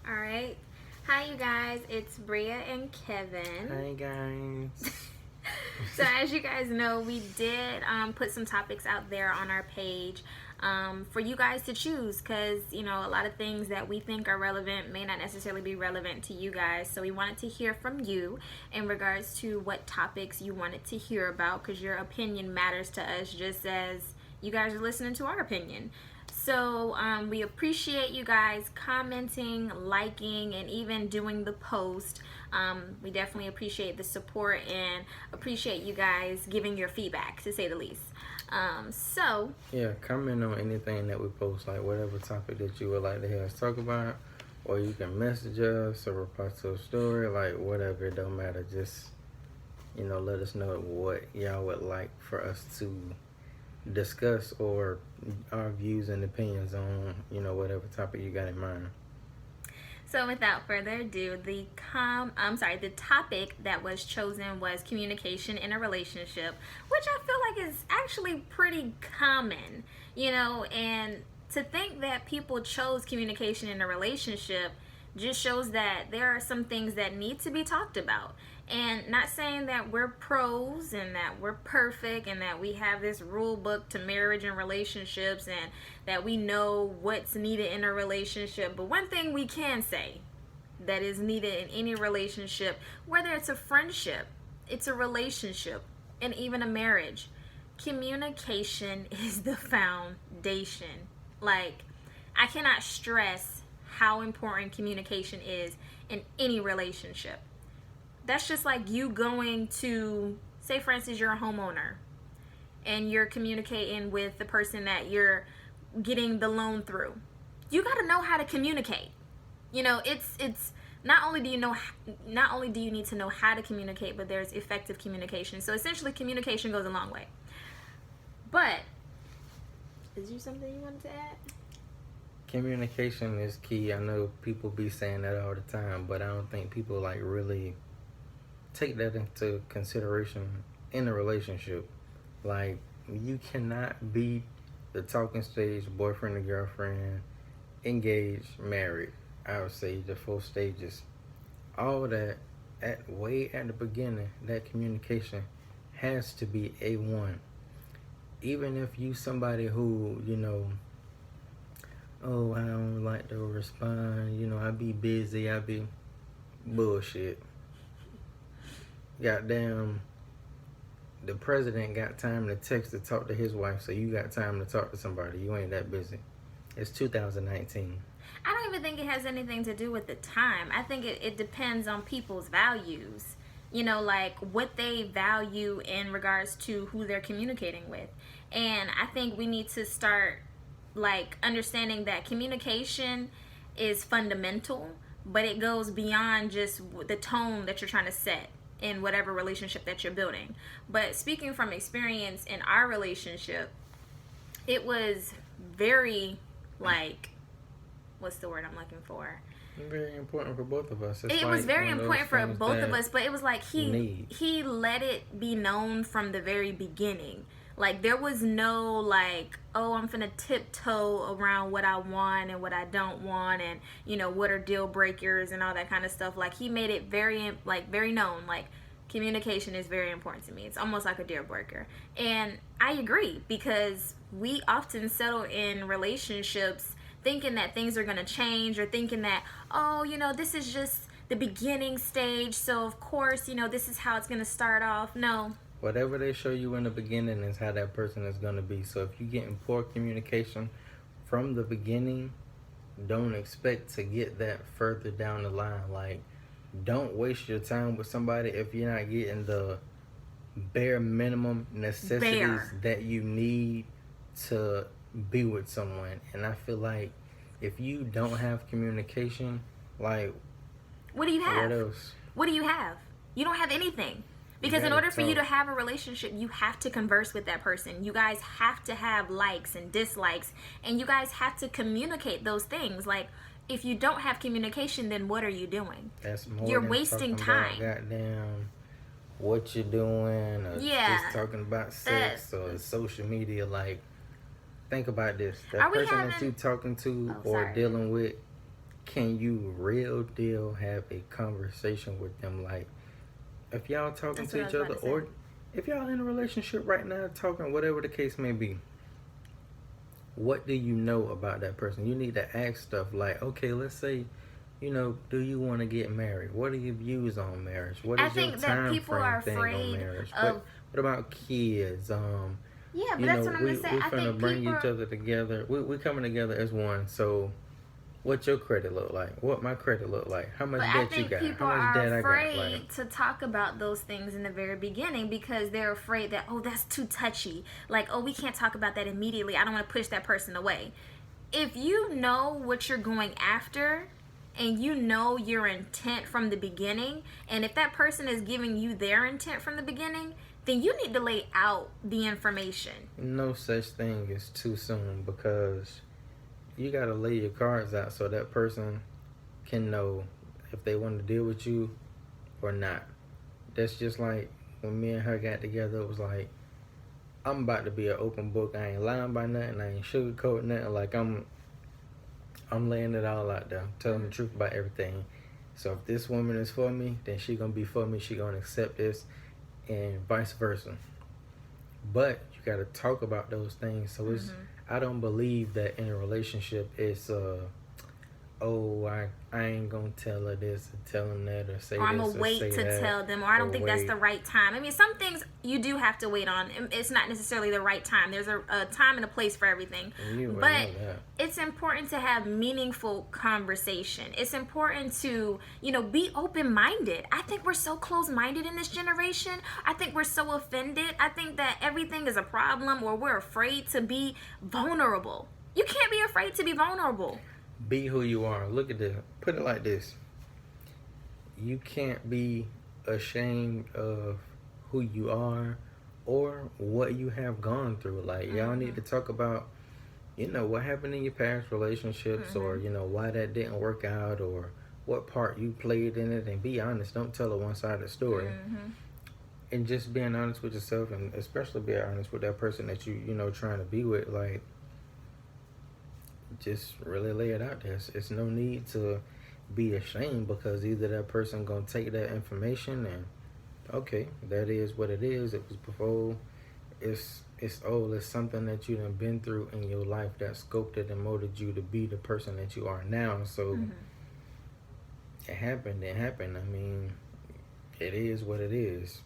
All right. Hi, you guys. It's Bria and Kevin. Hey guys. So, as you guys know, we did put some topics out there on our page for you guys to choose because, a lot of things that we think are relevant may not necessarily be relevant to you guys. So, we wanted to hear from you in regards to what topics you wanted to hear about because your opinion matters to us just as you guys are listening to our opinion. So we appreciate you guys commenting, liking, and even doing the post. We definitely appreciate the support and appreciate you guys giving your feedback, to say the least. Yeah, comment on anything that we post, like whatever topic that you would like to hear us talk about, or you can message us or reply to a story, like whatever, it don't matter. Just, let us know what y'all would like for us to discuss or our views and opinions on, whatever topic you got in mind. So without further ado, the topic that was chosen was communication in a relationship, which I feel like is actually pretty common, and to think that people chose communication in a relationship just shows that there are some things that need to be talked about. And not saying that we're pros and that we're perfect and that we have this rule book to marriage and relationships and that we know what's needed in a relationship. But one thing we can say that is needed in any relationship, whether it's a friendship, it's a relationship, and even a marriage, communication is the foundation. Like, I cannot stress how important communication is in any relationship. That's just like you going to, say for instance, you're a homeowner and you're communicating with the person that you're getting the loan through. You got to know how to communicate. It's not only do you need to know how to communicate, but there's effective communication. So essentially communication goes a long way. But is there something you wanted to add? Communication is key. I know people be saying that all the time, but I don't think people really take that into consideration in a relationship. Like, you cannot be the talking stage, boyfriend and girlfriend, engaged, married. I would say the 4 stages. All that way at the beginning, that communication has to be A1. Even if you somebody who, oh, I don't like to respond, I be busy, I be bullshit. Goddamn, the president got time to text to talk to his wife, so you got time to talk to somebody. You ain't that busy. It's 2019. I don't even think it has anything to do with the time. I think it depends on people's values. Like what they value in regards to who they're communicating with. And I think we need to start understanding that communication is fundamental, but it goes beyond just the tone that you're trying to set in whatever relationship that you're building. But speaking from experience in our relationship, it was very what's the word I'm looking for? Very important for both of us. It was very important for both of us, but it was like he let it be known from the very beginning. Like, there was no oh, I'm finna tiptoe around what I want and what I don't want, and what are deal breakers and all that kind of stuff. Like, he made it very known. Like, communication is very important to me. It's almost like a deal breaker, and I agree because we often settle in relationships thinking that things are gonna change, or thinking that, oh, this is just the beginning stage, so of course, this is how it's gonna start off. No. Whatever they show you in the beginning is how that person is going to be. So if you're getting poor communication from the beginning, don't expect to get that further down the line. Like, don't waste your time with somebody if you're not getting the bare minimum necessities that you need to be with someone. And I feel like if you don't have communication, what do you have? What else? What do you have? You don't have anything. Because in order for you to have a relationship, you have to converse with that person. You guys have to have likes and dislikes, and you guys have to communicate those things. Like, if you don't have communication, then what are you doing? That's more You're wasting time. Goddamn, what you're doing, or just talking about sex or social media. Think about this. That person that you talking to or dealing with can you real deal have a conversation with them? Like, if y'all talking That's what to I each was other, about to or say. if y'all in a relationship right now, talking, whatever the case may be, what do you know about that person? You need to ask stuff like, okay, let's say, do you want to get married? What are your views on marriage? What I is your think that time people frame are thing on afraid marriage? of. What about kids? Yeah, but that's what I'm gonna say. We I finna think bring people. each other together. We coming together as one. So, what your credit look like? What my credit look like? How But much I debt you think got? How people much are debt I got? Like, afraid to talk about those things in the very beginning because they're afraid that, oh, that's too touchy. Like, oh, we can't talk about that immediately. I don't want to push that person away. If you know what you're going after and you know your intent from the beginning, and if that person is giving you their intent from the beginning, then you need to lay out the information. no such thing as too soon, because you gotta lay your cards out so that person can know if they want to deal with you or not. That's just like when me and her got together. It was like, I'm about to be an open book. I ain't lying by nothing. I ain't sugarcoating nothing. Like, I'm laying it all out there, telling the truth about everything. So if this woman is for me, then she gonna be for me. She gonna accept this, and vice versa. But you gotta talk about those things. So it's, I don't believe that in a relationship it's oh, I ain't gonna tell her this or tell him that or say Or I'm this gonna or wait say to that, tell them, or I don't or think that's wait. the right time. I mean, some things you do have to wait on. It's not necessarily the right time. There's a time and a place for everything. You would But know that. it's important to have meaningful conversation. It's important to, be open-minded. I think we're so close-minded in this generation. I think we're so offended. I think that everything is a problem, or we're afraid to be vulnerable. You can't be afraid to be vulnerable. Be who you are. Look at this. Put it like this. You can't be ashamed of who you are or what you have gone through. Like, y'all need to talk about, what happened in your past relationships, or, why that didn't work out, or what part you played in it, and be honest. Don't tell a one-sided story. And just being honest with yourself, and especially being honest with that person that trying to be with. Like, just really lay it out there. It's no need to be ashamed, because either that person gonna take that information and, okay, that is what it is. It was before. It's old. It's something that you done been through in your life that sculpted and molded you to be the person that you are now. So it happened. It happened. I mean, it is what it is.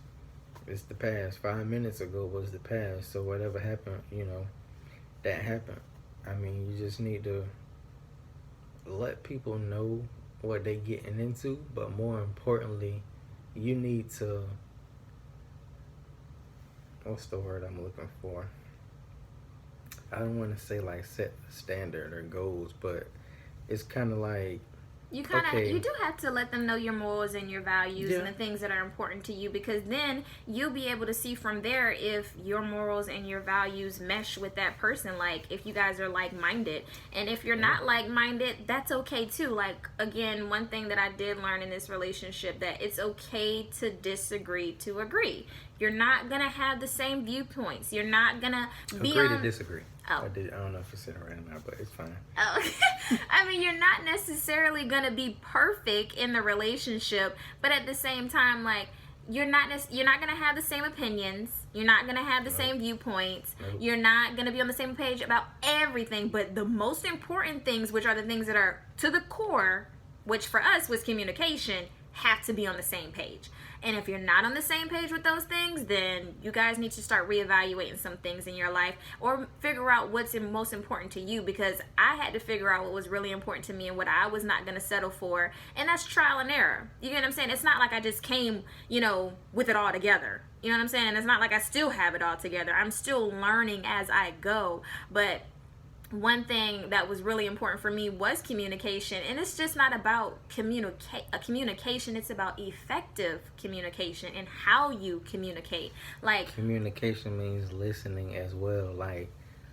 It's the past. 5 minutes ago was the past. So whatever happened, that happened. I mean, you just need to let people know what they getting into, but more importantly, you need to, what's the word I'm looking for? I don't want to say like set the standard or goals, but it's kind of like, you do have to let them know your morals and your values and the things that are important to you, because then you'll be able to see from there if your morals and your values mesh with that person, like if you guys are like-minded. And if you're not like-minded, that's okay too. Like, again, one thing that I did learn in this relationship, that it's okay to disagree to agree. You're not gonna have the same viewpoints. You're not gonna be agree to disagree. Oh. I don't know if it's sitting right now, but it's fine. Oh, I mean, you're not necessarily gonna be perfect in the relationship, but at the same time, like, you're not gonna have the same opinions. You're not gonna have the same viewpoints. You're not gonna be on the same page about everything. But the most important things, which are the things that are to the core, which for us was communication, have to be on the same page. And if you're not on the same page with those things, then you guys need to start reevaluating some things in your life, or figure out what's most important to you, because I had to figure out what was really important to me and what I was not going to settle for. And that's trial and error. You get what I'm saying? It's not like I just came, with it all together. You know what I'm saying? It's not like I still have it all together. I'm still learning as I go. But one thing that was really important for me was communication. And it's just not about communication. It's about effective communication and how you communicate. Like, communication means listening as well. Like,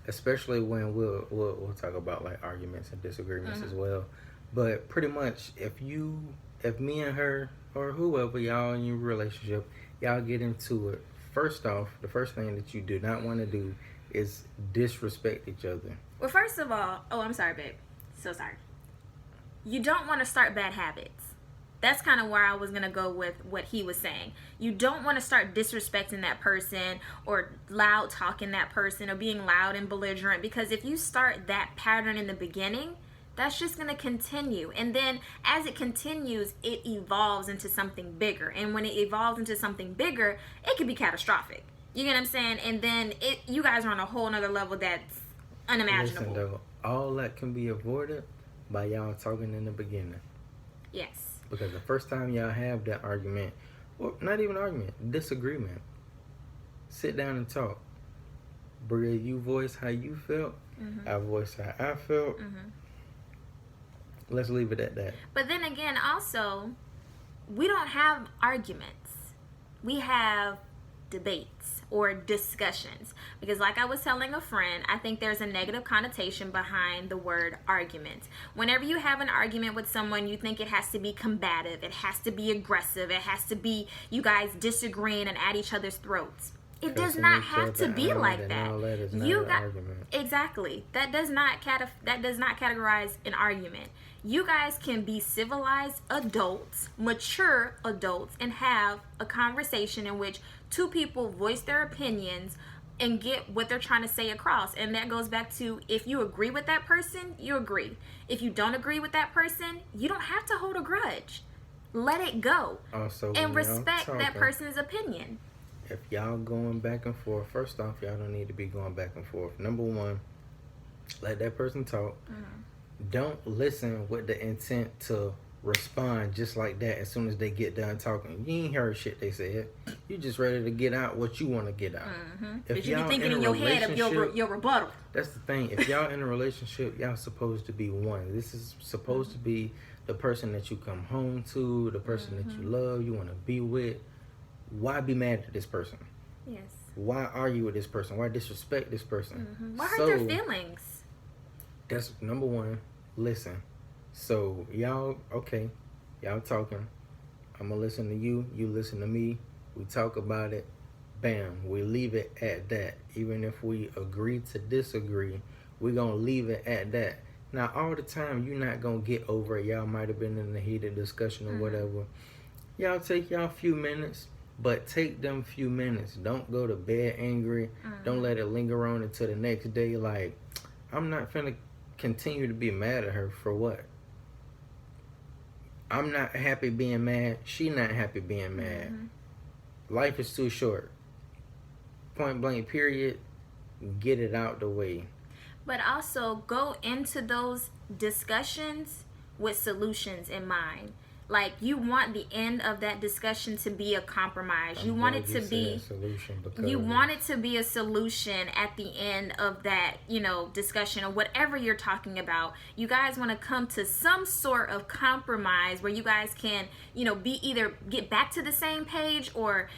especially when we'll talk about like arguments and disagreements as well. But pretty much, if me and her, or whoever, y'all in your relationship, y'all get into it, first off, the first thing that you do not want to do is disrespect each other. Well, first of all, I'm sorry, babe. So sorry. you don't want to start bad habits. That's kind of where I was going to go with what he was saying. You don't want to start disrespecting that person or loud talking that person or being loud and belligerent, because if you start that pattern in the beginning, that's just going to continue. And then as it continues, it evolves into something bigger. And when it evolves into something bigger, it could be catastrophic. You get what I'm saying? And then you guys are on a whole nother level that's unimaginable. Listen, though, all that can be avoided by y'all talking in the beginning. Yes. Because the first time y'all have that argument, or not even argument, disagreement, sit down and talk. Bria, you voice how you felt. Mm-hmm. I voice how I felt. Mm-hmm. Let's leave it at that. But then again, also, we don't have arguments. We have debates or discussions. Because like I was telling a friend, I think there's a negative connotation behind the word argument. Whenever you have an argument with someone, you think it has to be combative, it has to be aggressive, it has to be you guys disagreeing and at each other's throats. It does not have to be like that. You got exactly. That does not categorize an argument. You guys can be civilized adults, mature adults, and have a conversation in which two people voice their opinions and get what they're trying to say across. And that goes back to, if you agree with that person, you agree. If you don't agree with that person, you don't have to hold a grudge. Let it go. And respect that person's opinion. If y'all going back and forth, first off, y'all don't need to be going back and forth. Number one, let that person talk. Mm-hmm. Don't listen with the intent to respond just like that as soon as they get done talking. You ain't heard shit they said. You just ready to get out what you want to get out. Mm-hmm. If you be thinking in your head of your rebuttal. That's the thing. If y'all in a relationship, y'all supposed to be one. This is supposed to be the person that you come home to, the person that you love, you want to be with. Why be mad at this person? Yes. Why argue with this person? Why disrespect this person? Mm-hmm. Why hurt their feelings? That's number one. Listen. So y'all talking. I'm gonna listen to you. You listen to me. We talk about it. Bam. We leave it at that. Even if we agree to disagree, we're gonna leave it at that. Now, all the time, you're not gonna get over it. Y'all might have been in a heated discussion or whatever. Y'all take y'all few minutes. But take them few minutes. Don't go to bed angry. Don't let it linger on until the next day. Like, I'm not finna continue to be mad at her for what? I'm not happy being mad. She not happy being mad. Life is too short. Point blank, period. Get it out the way. But also go into those discussions with solutions in mind. Like, you want the end of that discussion to be a compromise. You want it to be a solution at the end of that, discussion or whatever you're talking about. You guys want to come to some sort of compromise where you guys can, be either get back to the same page or,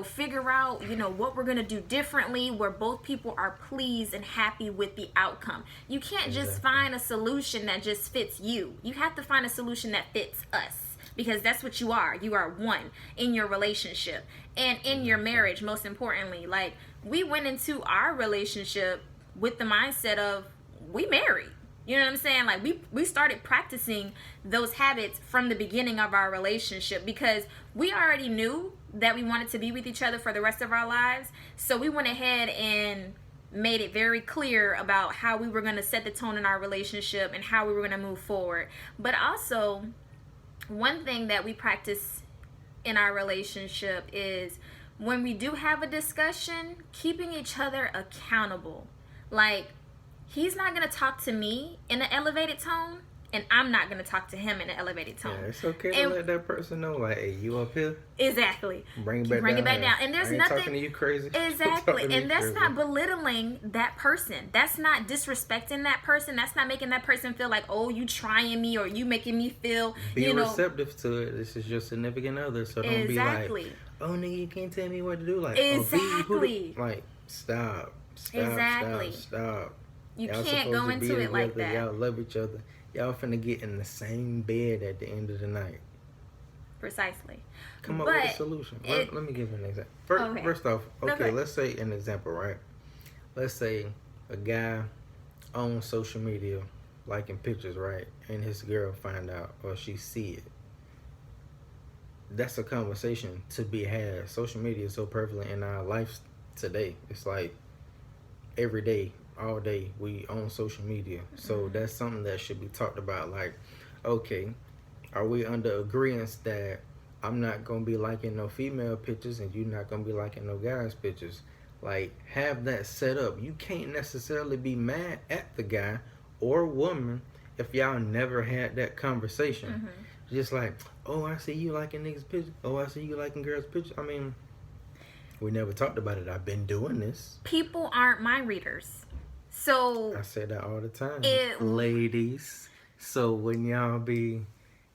figure out, what we're going to do differently where both people are pleased and happy with the outcome. You can't just find a solution that just fits you. You have to find a solution that fits us. Because that's what you are. You are one in your relationship and in your marriage, most importantly. Like, we went into our relationship with the mindset of, we married. You know what I'm saying? Like, we started practicing those habits from the beginning of our relationship because we already knew that we wanted to be with each other for the rest of our lives. So we went ahead and made it very clear about how we were going to set the tone in our relationship and how we were going to move forward. But also, one thing that we practice in our relationship is when we do have a discussion, keeping each other accountable. Like, he's not going to talk to me in an elevated tone, and I'm not going to talk to him in an elevated tone. Yeah, it's okay to let that person know, like, hey, you up here? Exactly. Bring it back down. And there's I ain't nothing talking to you crazy. Exactly. And that's not belittling that person. That's not disrespecting that person. That's not making that person feel like, oh, you trying me or you making me feel, Be receptive to it. This is your significant other, so don't be like, oh, nigga, you can't tell me what to do. Like, exactly. Like, stop. Exactly. Stop. You can't go into it like that. Y'all love each other. Y'all finna get in the same bed at the end of the night. Precisely. Come up with a solution. Let me give you an example. First off, let's say an example, right? Let's say a guy on social media liking pictures, right? And his girl find out or she see it. That's a conversation to be had. Social media is so prevalent in our lives today. It's like every day, all day, we on social media. So that's something that should be talked about. Like, okay, are we under agreement that I'm not gonna be liking no female pictures and you're not gonna be liking no guys pictures? Like, have that set up. You can't necessarily be mad at the guy or woman if y'all never had that conversation. Just like, oh, I see you liking niggas pictures. Oh, I see you liking girls pictures. I mean, we never talked about it. I've been doing this. People aren't mind readers. So I say that all the time. Ladies. So when y'all be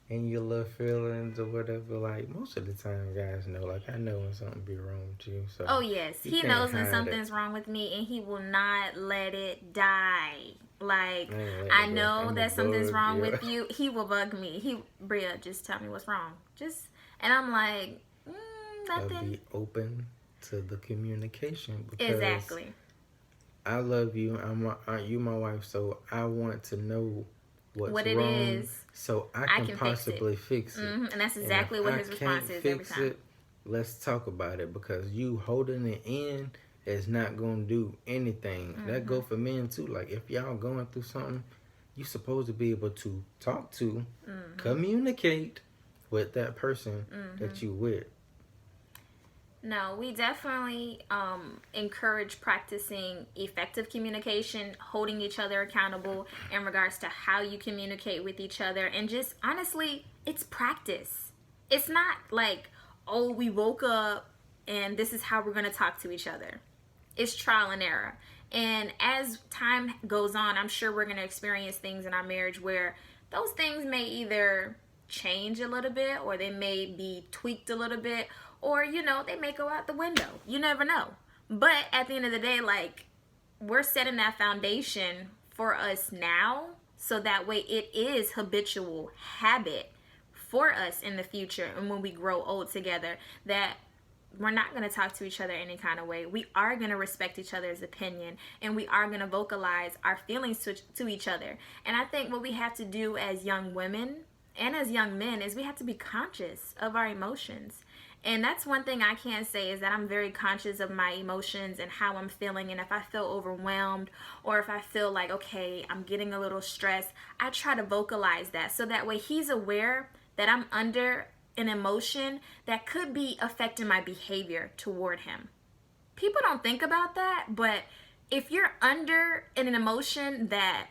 in your little feelings or whatever, like most of the time guys know. Like I know when something be wrong with you. So oh yes, he knows when something's wrong with me and he will not let it die. Like I know that something's wrong with you. He will bug me. Bria, just tell me what's wrong. And I'm like, nothing. I'll be open to the communication because exactly. I love you. You my wife, so I want to know what it wrong, is, so I can possibly fix it. And that's exactly what his response is every time. Let's talk about it because you holding it in is not gonna do anything. That go for men too. Like if y'all going through something, you supposed to be able to talk to, communicate with that person that you with. No, we definitely encourage practicing effective communication, holding each other accountable in regards to how you communicate with each other. And just honestly, it's practice. It's not like, oh, we woke up and this is how we're going to talk to each other. It's trial and error. And as time goes on, I'm sure we're going to experience things in our marriage where those things may either change a little bit or they may be tweaked a little bit. Or, they may go out the window. You never know. But at the end of the day, like, we're setting that foundation for us now. So that way it is habitual habit for us in the future. And when we grow old together, that we're not going to talk to each other any kind of way. We are going to respect each other's opinion. And we are going to vocalize our feelings to each other. And I think what we have to do as young women and as young men is we have to be conscious of our emotions. And that's one thing I can say is that I'm very conscious of my emotions and how I'm feeling. And if I feel overwhelmed or if I feel like, okay, I'm getting a little stressed, I try to vocalize that. So that way he's aware that I'm under an emotion that could be affecting my behavior toward him. People don't think about that, but if you're under an emotion that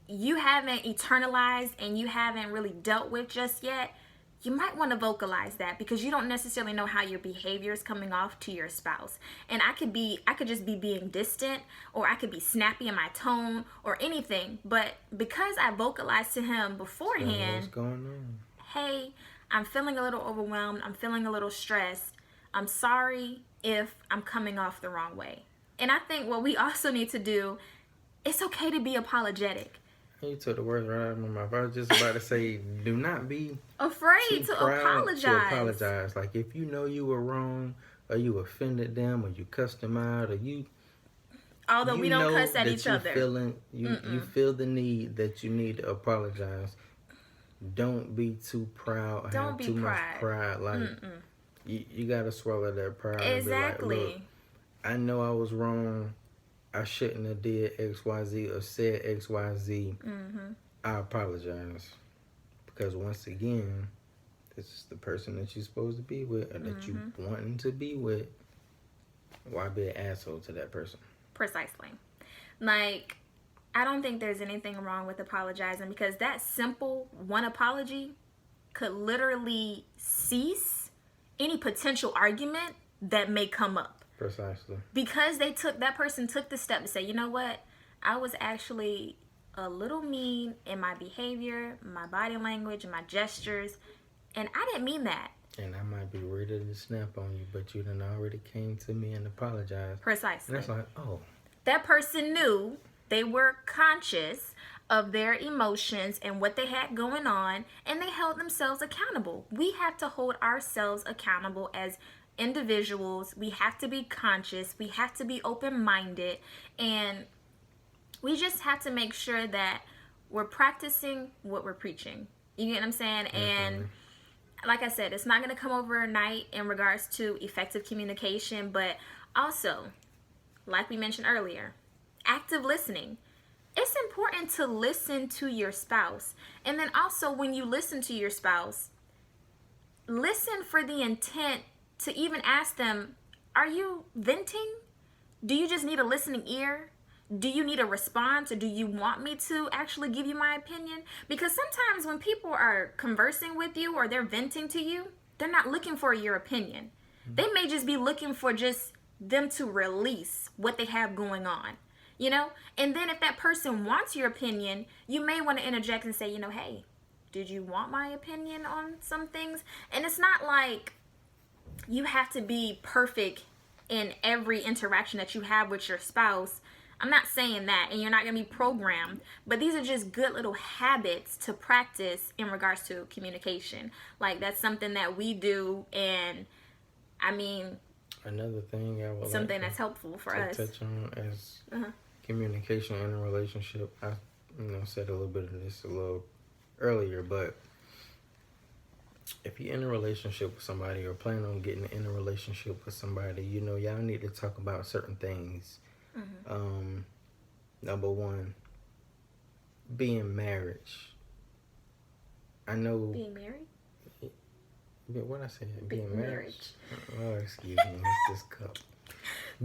you haven't internalized and you haven't really dealt with just yet, you might want to vocalize that because you don't necessarily know how your behavior is coming off to your spouse. And I could just be being distant, or I could be snappy in my tone or anything. But because I vocalized to him beforehand, what's going on? Hey, I'm feeling a little overwhelmed. I'm feeling a little stressed. I'm sorry if I'm coming off the wrong way. And I think what we also need to do, it's okay to be apologetic. You took the words right out of my mouth. I was just about to say, do not be afraid to apologize. Like if you know you were wrong, or you offended them, or you cussed them out, or although we don't cuss at each other, you feel the need that you need to apologize. Don't be too proud. Don't have too much pride. Like you gotta swallow that pride. Exactly. And be like, look, I know I was wrong. I shouldn't have did XYZ or said XYZ. I apologize. Because once again, this is the person that you're supposed to be with or that you wanting to be with. Why be an asshole to that person? Precisely. Like, I don't think there's anything wrong with apologizing because that simple one apology could literally cease any potential argument that may come up. Precisely. Because that person took the step to say, you know what? I was actually a little mean in my behavior, my body language, my gestures, and I didn't mean that. And I might be ready to snap on you, but you done already came to me and apologized. Precisely. And that's like, oh. That person knew, they were conscious of their emotions and what they had going on, and they held themselves accountable. We have to hold ourselves accountable as individuals. We have to be conscious. We have to be open-minded, and we just have to make sure that we're practicing what we're preaching. You get what I'm saying? Definitely. And like I said, it's not going to come overnight in regards to effective communication, but also, like we mentioned earlier, active listening. It's important to listen to your spouse. And then also, when you listen to your spouse, listen for the intent to even ask them, are you venting? Do you just need a listening ear? Do you need a response, or do you want me to actually give you my opinion? Because sometimes when people are conversing with you or they're venting to you, they're not looking for your opinion. They may just be looking for just them to release what they have going on, you know? And then if that person wants your opinion, you may want to interject and say, you know, hey, did you want my opinion on some things? And it's not like you have to be perfect in every interaction that you have with your spouse. I'm not saying that, and you're not going to be programmed, but these are just good little habits to practice in regards to communication. Like, that's something that we do, and I mean, another thing I would something like that's helpful for us. touch on is communication in a relationship. I said a little bit of this a little earlier, but if you're in a relationship with somebody or plan on getting in a relationship with somebody, y'all need to talk about certain things. Number one, being marriage. I know. Being married? What I said? Being marriage. Oh, excuse me. It's this cup.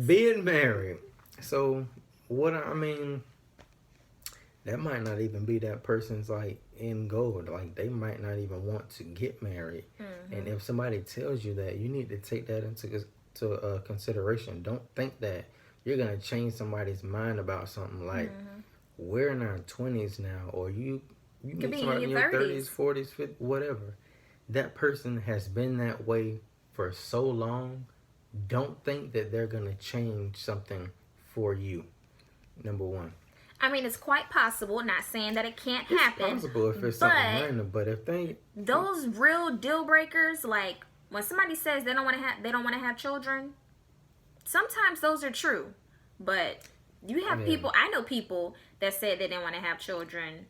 Being married. So, I mean, that might not even be that person's like end goal. Like, they might not even want to get married. And if somebody tells you that, you need to take that into consideration. Don't think that you're gonna change somebody's mind about something. Like, we're in our 20s now, or you meet somebody in your 30s, 40s, 50s, whatever. That person has been that way for so long. Don't think that they're gonna change something for you. Number one. I mean, it's quite possible. Not saying that it can't happen. It's possible if it's something minor, but if those real deal breakers, like when somebody says they don't want to have children, sometimes those are true. But you have people. I know people that said they didn't want to have children,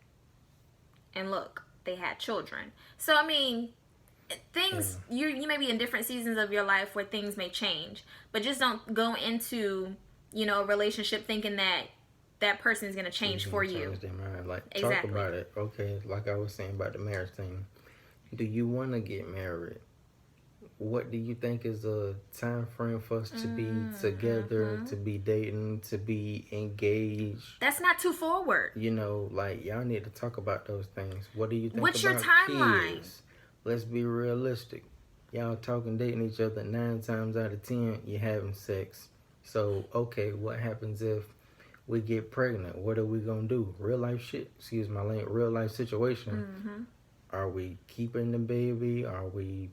and look, they had children. So I mean, things you may be in different seasons of your life where things may change, but just don't go into a relationship thinking that person is going to change for you. Change their mind. Like, exactly. Talk about it. Okay, like I was saying about the marriage thing. Do you want to get married? What do you think is a time frame for us to be together, to be dating, to be engaged? That's not too forward. Like, y'all need to talk about those things. What do you think What's about your timeline? kids? Let's be realistic. Y'all talking, dating each other 9 times out of 10, you're having sex. So, okay, what happens if we get pregnant? What are we gonna do? Real life shit. Excuse my language. Real life situation. Are we keeping the baby? Are we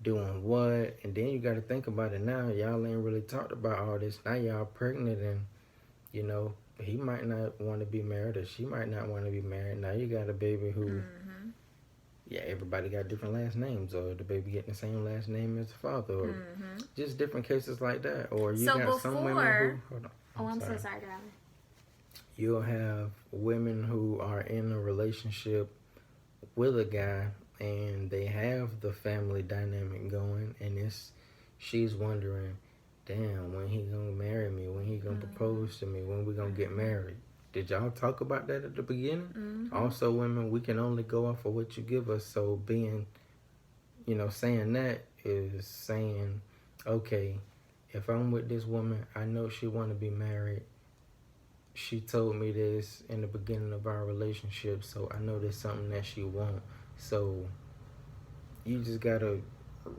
doing what? And then you got to think about it now. Y'all ain't really talked about all this. Now y'all pregnant, and he might not want to be married, or she might not want to be married. Now you got a baby who, everybody got different last names, or the baby getting the same last name as the father, or just different cases like that. Or you got some women who. Hold on. I'm so sorry, darling. You'll have women who are in a relationship with a guy, and they have the family dynamic going, and she's wondering, damn, when he gonna marry me, when he gonna propose to me, when we gonna get married. Did y'all talk about that at the beginning? Also, women, we can only go off of what you give us. So being, saying that is saying, okay, if I'm with this woman, I know she want to be married. She told me this in the beginning of our relationship, so I know there's something that she wants. So you just gotta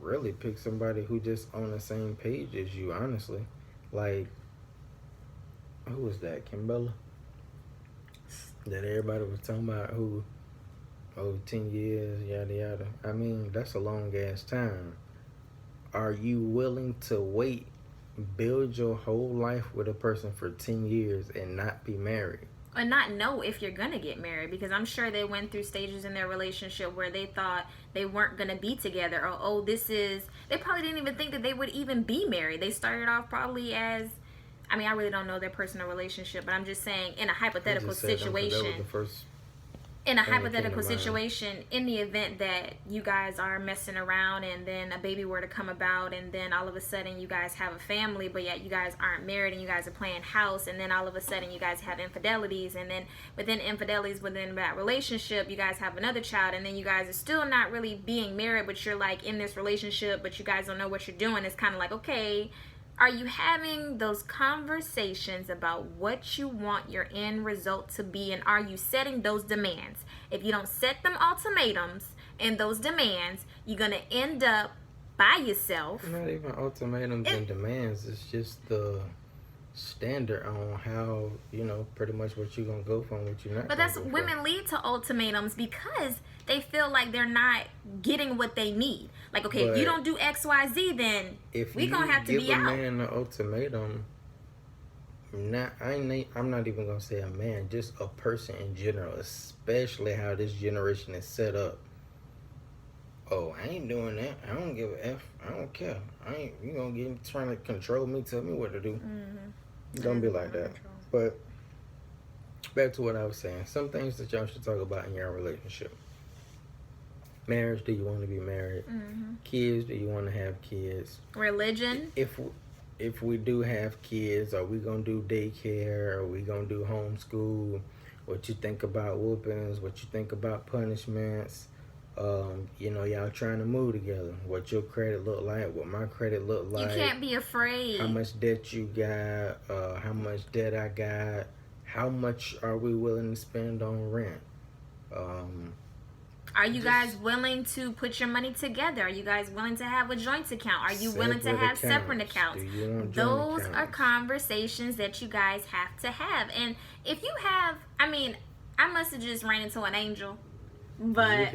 really pick somebody who just on the same page as you, honestly. Like, who was that? Kimbella? That everybody was talking about, who, 10 years, yada yada. I mean, that's a long ass time. Are you willing to wait, build your whole life with a person for 10 years and not be married? And not know if you're gonna get married, because I'm sure they went through stages in their relationship where they thought they weren't gonna be together, or they probably didn't even think that they would even be married. They started off probably as, I really don't know their personal relationship, but I'm just saying, in a hypothetical situation. That was the first in a thing that came to hypothetical mind. situation, in the event that you guys are messing around and then a baby were to come about, and then all of a sudden you guys have a family, but yet you guys aren't married and you guys are playing house, and then all of a sudden you guys have infidelities, and then within infidelities within that relationship you guys have another child, and then you guys are still not really being married, but you're like in this relationship, but you guys don't know what you're doing. It's kind of like, okay, are you having those conversations about what you want your end result to be, and are you setting those demands? If you don't set them ultimatums and those demands, you're going to end up by yourself. Not even ultimatums and demands. It's just the standard on how, pretty much what you're going to go for and what you're not. But that's women lead to ultimatums because they feel like they're not getting what they need. Like, okay, if you don't do X, Y, Z, then we gonna have to be out. If you give a man an ultimatum, I'm not even gonna say a man, just a person in general, especially how this generation is set up. Oh, I ain't doing that. I don't give a F. I don't care. You gonna trying to control me, tell me what to do. Mm-hmm. Don't be like that. But back to what I was saying. Some things that y'all should talk about in your relationship. Marriage, do you want to be married? Mm-hmm. Kids, do you want to have kids? Religion. If we do have kids, are we going to do daycare? Are we going to do homeschool? What you think about whoopings? What you think about punishments? Y'all trying to move together. What your credit look like? What my credit look like? You can't be afraid. How much debt you got? How much debt I got? How much are we willing to spend on rent? Are you guys willing to put your money together? Are you guys willing to have a joint account? Are you willing to have separate accounts? Those are conversations that you guys have to have. And if you have, I must have just ran into an angel. But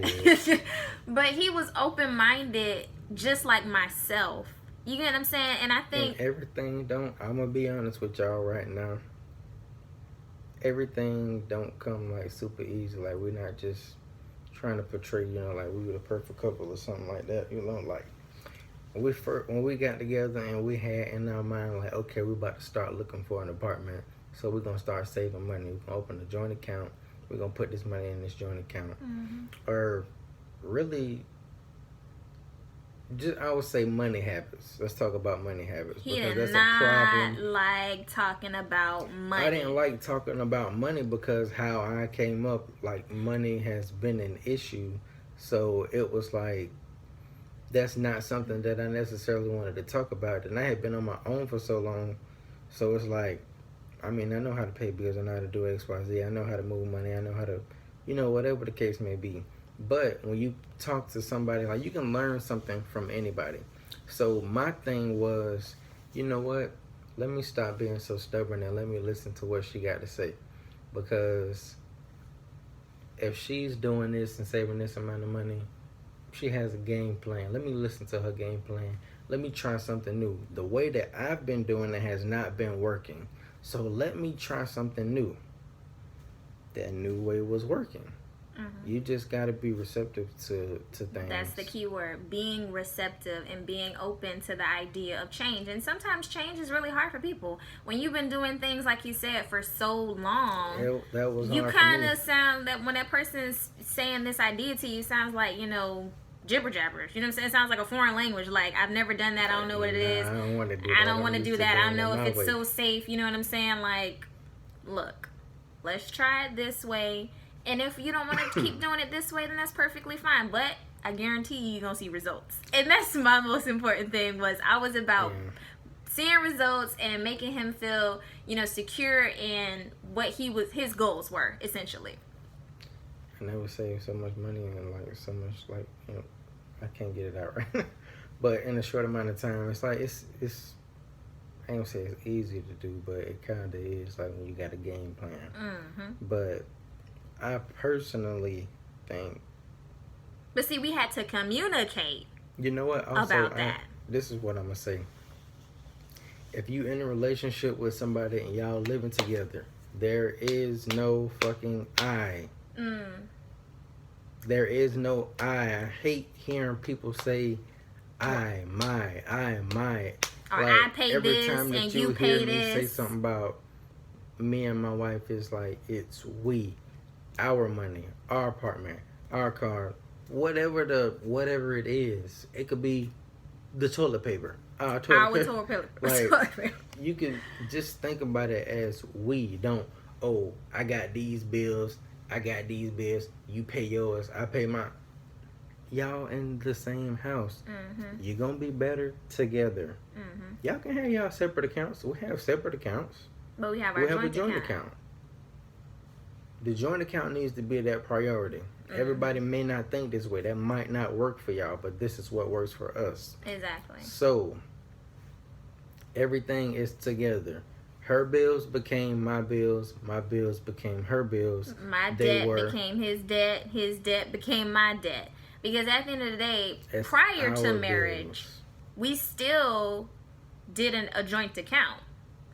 but he was open-minded just like myself. You get what I'm saying? And I think everything I'm going to be honest with y'all right now. Everything don't come like super easy. Like we're not just trying to portray, like we were the perfect couple or something like that. Like when we got together and we had in our mind like, okay, we're about to start looking for an apartment, so we're gonna start saving money. We're gonna open a joint account. We're gonna put this money in this joint account, or really, I would say money habits. Let's talk about money habits. He did not like talking about money. I didn't like talking about money because how I came up, like money has been an issue. So it was like, that's not something that I necessarily wanted to talk about. And I had been on my own for so long. So it's like, I know how to pay bills. I know how to do X, Y, Z. I know how to move money. I know how to, whatever the case may be. But when you talk to somebody, like you can learn something from anybody. So my thing was, you know what? Let me stop being so stubborn and let me listen to what she got to say. Because if she's doing this and saving this amount of money, she has a game plan. Let me listen to her game plan. Let me try something new. The way that I've been doing it has not been working. So let me try something new. That new way was working. You just got to be receptive to things. That's the key word, being receptive and being open to the idea of change. And sometimes change is really hard for people. When you've been doing things, like you said, for so long, that was you kind of sound that when that person is saying this idea to you, sounds like, jibber jabbers. You know what I'm saying? It sounds like a foreign language. Like, I've never done that. I don't know what it is. I don't want to do that. I don't want to do that. I don't know if it's so safe. You know what I'm saying? Like, look, let's try it this way. And if you don't want to keep doing it this way, then that's perfectly fine. But I guarantee you're going to see results. And that's my most important thing was I was about seeing results and making him feel, secure in what his goals were, essentially. And that would save so much money and so much I can't get it out right now. But in a short amount of time, it's like, it's I ain't gonna say it's easy to do, but it kind of is like when you got a game plan. But I personally think. But see, we had to communicate. You know what? Also, about that. This is what I'm gonna say. If you in a relationship with somebody and y'all living together, there is no fucking I. There is no I. I hate hearing people say I, my. Or I pay every this time that and you pay hear this. me say something about me and my wife, is like it's we. our money, our apartment, our car, whatever it is. It could be the toilet paper. Our toilet paper. Like, you can just think about it as we don't. Oh, I got these bills. I got these bills. You pay yours. I pay mine. Y'all in the same house. Mm-hmm. You're gonna be better together. Mm-hmm. Y'all can have y'all separate accounts. We have separate accounts. But we have our a joint account. The joint account needs to be that priority. Mm-hmm. Everybody may not think this way. That might not work for y'all, but this is what works for us. Exactly. So everything is together. Her bills became my bills. My bills became her bills. My debt became his debt. His debt became my debt. Because at the end of the day, prior to marriage, we still did a joint account.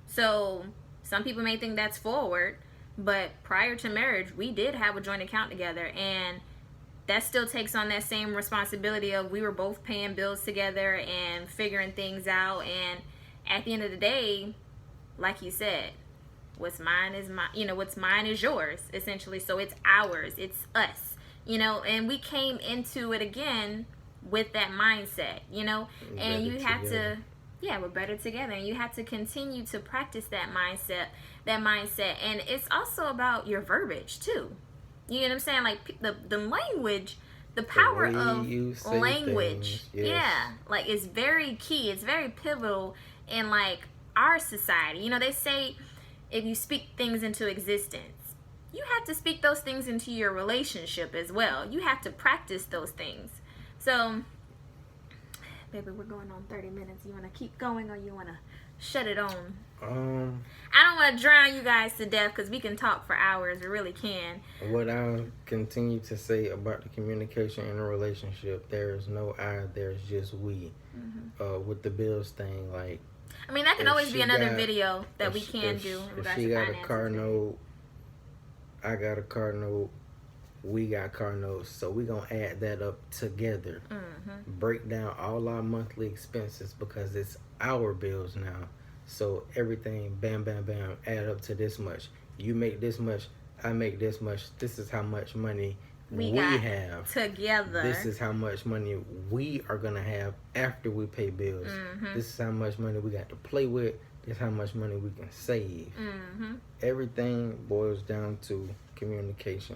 So some people may think that's forward, but prior to marriage, we did have a joint account together. And that still takes on that same responsibility of we were both paying bills together and figuring things out. And at the end of the day, like you said, what's mine is mine. What's mine is yours, essentially. So it's ours. It's us. And we came into it again with that mindset, and you have to, we're better together, and you have to continue to practice that mindset, and it's also about your verbiage too. You know what I'm saying? Like the language, the power of language, yes. Like it's very key, it's very pivotal in like our society. They say if you speak things into existence, you have to speak those things into your relationship as well. You have to practice those things. So, baby, we're going on 30 minutes. You want to keep going or you want to shut it on? I don't want to drown you guys to death because we can talk for hours. We really can. What I'll continue to say about the communication in a relationship, there's no I, there's just we. Mm-hmm. With the bills thing, like... I mean, that can always be another video that we can do. If she got a car note, I got a car note, we got car notes, so we gonna add that up together. Mm-hmm. Break down all our monthly expenses because it's our bills now. So everything, bam, bam, bam, add up to this much. You make this much, I make this much. This is how much money we have together. This is how much money we are gonna have after we pay bills. Mm-hmm. This is how much money we got to play with. This is how much money we can save. Mm-hmm. Everything boils down to communication.